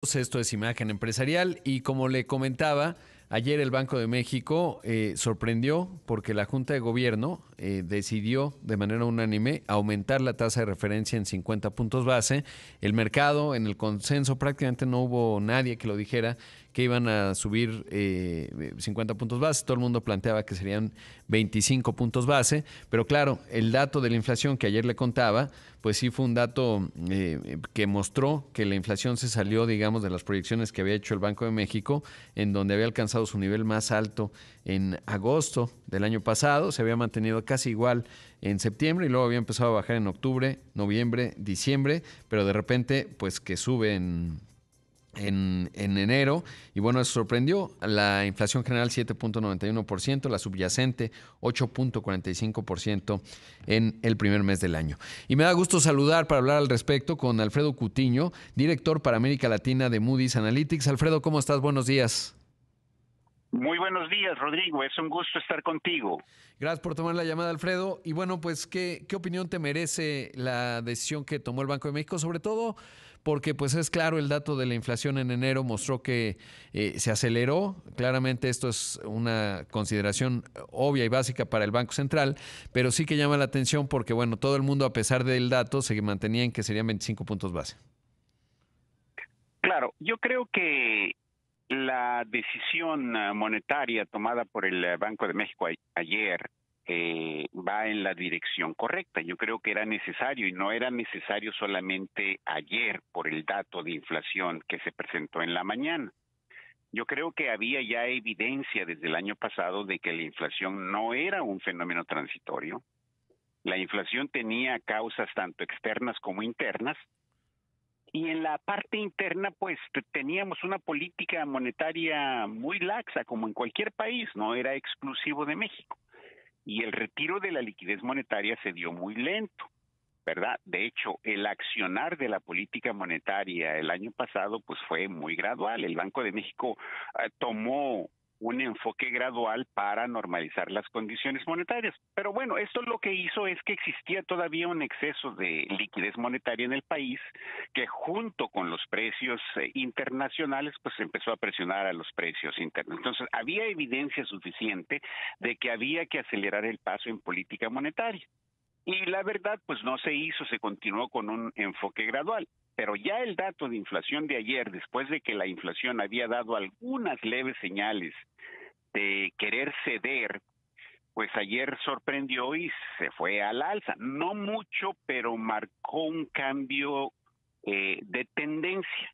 Esto es Imagen Empresarial y como le comentaba, ayer el Banco de México sorprendió porque la Junta de Gobierno decidió de manera unánime aumentar la tasa de referencia en 50 puntos base. El mercado, en el consenso, prácticamente no hubo nadie que lo dijera que iban a subir 50 puntos base. Todo el mundo planteaba que serían 25 puntos base, pero claro, el dato de la inflación que ayer le contaba, pues sí fue un dato que mostró que la inflación se salió, digamos, de las proyecciones que había hecho el Banco de México, en donde había alcanzado su nivel más alto en agosto del año pasado, se había mantenido casi igual en septiembre y luego había empezado a bajar en octubre, noviembre, diciembre, pero de repente, pues que sube en enero, y bueno, eso sorprendió. La inflación general 7.91%, la subyacente 8.45% en el primer mes del año. Y me da gusto saludar para hablar al respecto con Alfredo Cutiño, director para América Latina de Moody's Analytics. Alfredo, ¿cómo estás? Buenos días. Muy buenos días, Rodrigo. Es un gusto estar contigo. Gracias por tomar la llamada, Alfredo. Y bueno, pues, ¿qué opinión te merece la decisión que tomó el Banco de México? Sobre todo porque, pues, es claro, el dato de la inflación en enero mostró que se aceleró. Claramente esto es una consideración obvia y básica para el Banco Central, pero sí que llama la atención porque, bueno, todo el mundo, a pesar del dato, se mantenía en que serían 25 puntos base. Claro, yo creo que la decisión monetaria tomada por el Banco de México ayer va en la dirección correcta. Yo creo que era necesario y no era necesario solamente ayer por el dato de inflación que se presentó en la mañana. Yo creo que había ya evidencia desde el año pasado de que la inflación no era un fenómeno transitorio. La inflación tenía causas tanto externas como internas. Y en la parte interna, pues teníamos una política monetaria muy laxa, como en cualquier país, no era exclusivo de México. Y el retiro de la liquidez monetaria se dio muy lento, ¿verdad? De hecho, el accionar de la política monetaria el año pasado, pues fue muy gradual. El Banco de México tomó un enfoque gradual para normalizar las condiciones monetarias. Pero bueno, esto lo que hizo es que existía todavía un exceso de liquidez monetaria en el país que junto con los precios internacionales pues empezó a presionar a los precios internos. Entonces había evidencia suficiente de que había que acelerar el paso en política monetaria. Y la verdad, pues no se hizo, se continuó con un enfoque gradual. Pero ya el dato de inflación de ayer, después de que la inflación había dado algunas leves señales de querer ceder, pues ayer sorprendió y se fue al alza. No mucho, pero marcó un cambio de tendencia.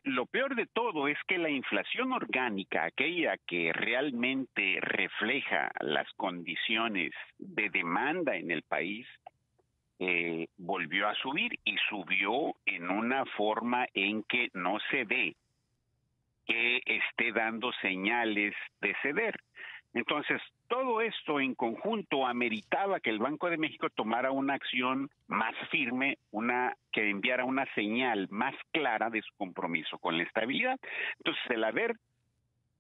Lo peor de todo es que la inflación orgánica, aquella que realmente refleja las condiciones de demanda en el país, volvió a subir y subió en una forma en que no se ve que esté dando señales de ceder. Entonces, todo esto en conjunto ameritaba que el Banco de México tomara una acción más firme, que enviara una señal más clara de su compromiso con la estabilidad. Entonces, el haber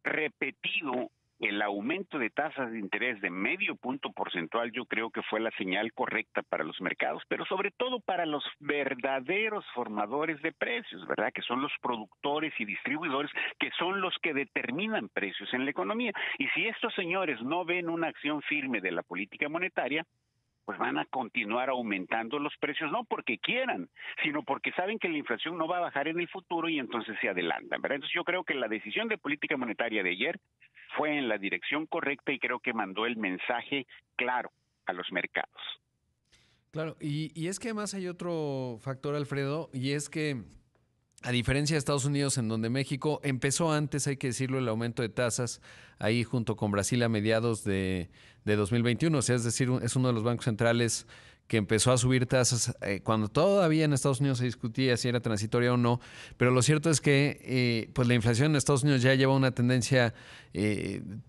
repetido el aumento de tasas de interés de medio punto porcentual, yo creo que fue la señal correcta para los mercados, pero sobre todo para los verdaderos formadores de precios, ¿verdad? Que son los productores y distribuidores, que son los que determinan precios en la economía. Y si estos señores no ven una acción firme de la política monetaria, pues van a continuar aumentando los precios, no porque quieran, sino porque saben que la inflación no va a bajar en el futuro y entonces se adelantan, ¿verdad? Entonces yo creo que la decisión de política monetaria de ayer fue en la dirección correcta y creo que mandó el mensaje claro a los mercados. Claro, y es que además hay otro factor, Alfredo, y es que a diferencia de Estados Unidos, en donde México empezó antes, hay que decirlo, el aumento de tasas ahí junto con Brasil a mediados de 2021, o sea, es decir, es uno de los bancos centrales que empezó a subir tasas cuando todavía en Estados Unidos se discutía si era transitoria o no, pero lo cierto es que pues la inflación en Estados Unidos ya lleva una tendencia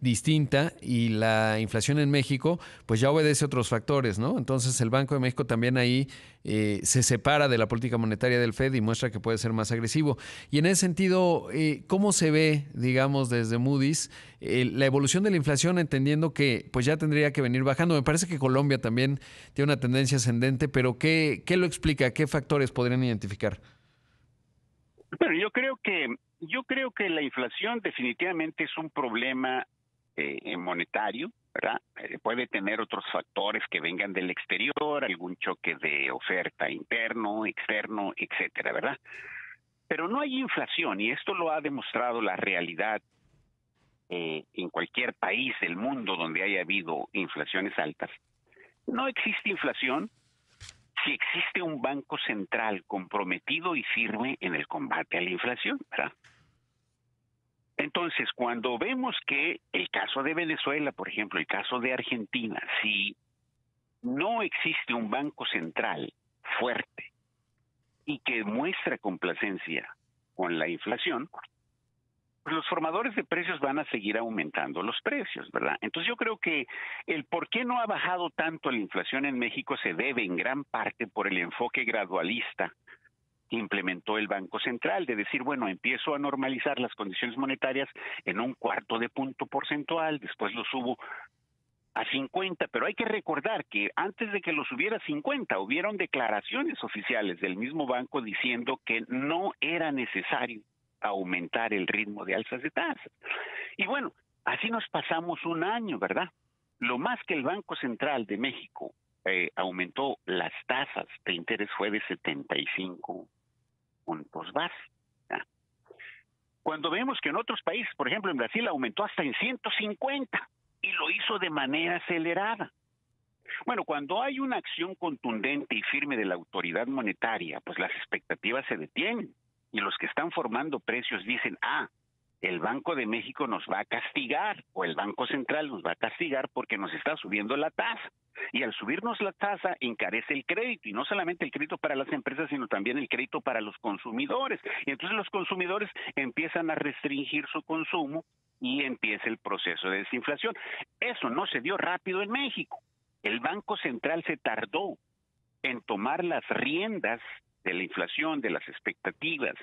distinta y la inflación en México pues ya obedece a otros factores, ¿no? Entonces el Banco de México también ahí se separa de la política monetaria del Fed y muestra que puede ser más agresivo. Y en ese sentido, ¿cómo se ve, digamos, desde Moody's la evolución de la inflación, entendiendo que pues ya tendría que venir bajando? Me parece que Colombia también tiene una tendencia ascendente, pero ¿qué lo explica? ¿Qué factores podrían identificar? Bueno, yo creo que la inflación definitivamente es un problema monetario, ¿verdad? Puede tener otros factores que vengan del exterior, algún choque de oferta interno, externo, etcétera, ¿verdad? Pero no hay inflación, y esto lo ha demostrado la realidad en cualquier país del mundo donde haya habido inflaciones altas. No existe inflación si existe un banco central comprometido y firme en el combate a la inflación, ¿verdad? Entonces, cuando vemos que el caso de Venezuela, por ejemplo, el caso de Argentina, si no existe un banco central fuerte y que muestra complacencia con la inflación, pues los formadores de precios van a seguir aumentando los precios, ¿verdad? Entonces yo creo que el por qué no ha bajado tanto la inflación en México se debe en gran parte por el enfoque gradualista que implementó el Banco Central, de decir, bueno, empiezo a normalizar las condiciones monetarias en un cuarto de punto porcentual, después lo subo a 50, pero hay que recordar que antes de que lo subiera a 50, hubieron declaraciones oficiales del mismo banco diciendo que no era necesario aumentar el ritmo de alzas de tasas. Y bueno, así nos pasamos un año, ¿verdad? Lo más que el Banco Central de México aumentó las tasas de interés fue de 75 puntos base. ¿Ya? Cuando vemos que en otros países, por ejemplo en Brasil, aumentó hasta en 150 y lo hizo de manera acelerada. Bueno, cuando hay una acción contundente y firme de la autoridad monetaria, pues las expectativas se detienen y los que están formando precios dicen, el Banco de México nos va a castigar o el Banco Central nos va a castigar porque nos está subiendo la tasa. Y al subirnos la tasa encarece el crédito, y no solamente el crédito para las empresas, sino también el crédito para los consumidores. Y entonces los consumidores empiezan a restringir su consumo y empieza el proceso de desinflación. Eso no se dio rápido en México. El Banco Central se tardó en tomar las riendas de la inflación, de las expectativas,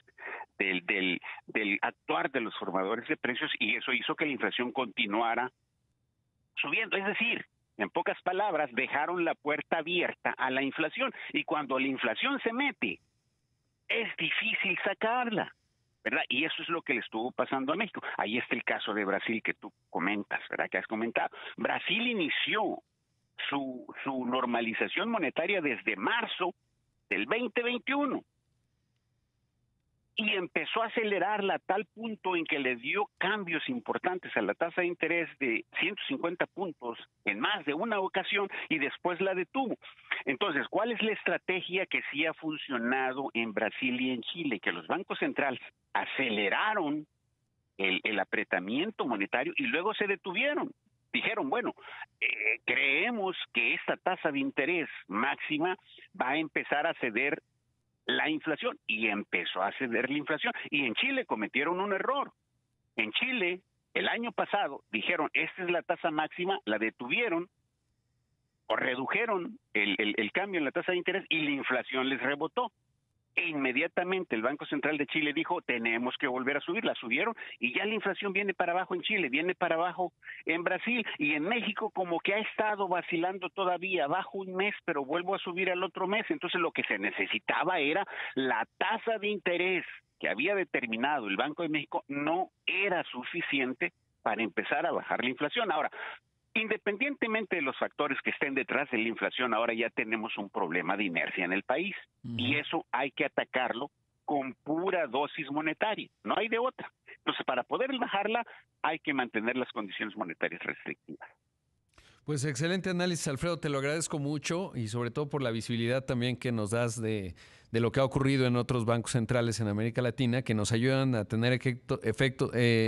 del actuar de los formadores de precios, y eso hizo que la inflación continuara subiendo. Es decir, en pocas palabras, dejaron la puerta abierta a la inflación, y cuando la inflación se mete, es difícil sacarla, ¿verdad? Y eso es lo que le estuvo pasando a México. Ahí está el caso de Brasil que tú comentas, ¿verdad? Que has comentado. Brasil inició su normalización monetaria desde marzo del 2021 y empezó a acelerarla a tal punto en que le dio cambios importantes a la tasa de interés de 150 puntos en más de una ocasión y después la detuvo. Entonces, ¿cuál es la estrategia que sí ha funcionado en Brasil y en Chile? Que los bancos centrales aceleraron el apretamiento monetario y luego se detuvieron. Dijeron, bueno, creemos que esta tasa de interés máxima va a empezar a ceder la inflación, y empezó a ceder la inflación. Y en Chile cometieron un error. En Chile, el año pasado, dijeron, esta es la tasa máxima, la detuvieron o redujeron el cambio en la tasa de interés y la inflación les rebotó. E inmediatamente el Banco Central de Chile dijo, tenemos que volver a subir. La subieron y ya la inflación viene para abajo en Chile, viene para abajo en Brasil, y en México como que ha estado vacilando todavía, bajo un mes, pero vuelvo a subir al otro mes. Entonces lo que se necesitaba era la tasa de interés que había determinado el Banco de México no era suficiente para empezar a bajar la inflación. Ahora, independientemente de los factores que estén detrás de la inflación, ahora ya tenemos un problema de inercia en el país, y eso hay que atacarlo con pura dosis monetaria, no hay de otra. Entonces, para poder bajarla, hay que mantener las condiciones monetarias restrictivas. Pues excelente análisis, Alfredo, te lo agradezco mucho, y sobre todo por la visibilidad también que nos das de lo que ha ocurrido en otros bancos centrales en América Latina, que nos ayudan a tener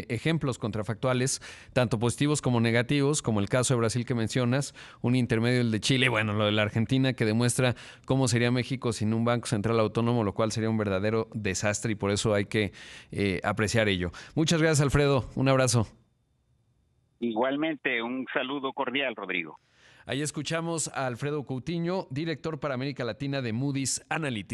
ejemplos contrafactuales, tanto positivos como negativos, como el caso de Brasil que mencionas, un intermedio el de Chile, bueno, lo de la Argentina, que demuestra cómo sería México sin un banco central autónomo, lo cual sería un verdadero desastre, y por eso hay que apreciar ello. Muchas gracias, Alfredo, un abrazo. Igualmente, un saludo cordial, Rodrigo. Ahí escuchamos a Alfredo Coutinho, director para América Latina de Moody's Analytics.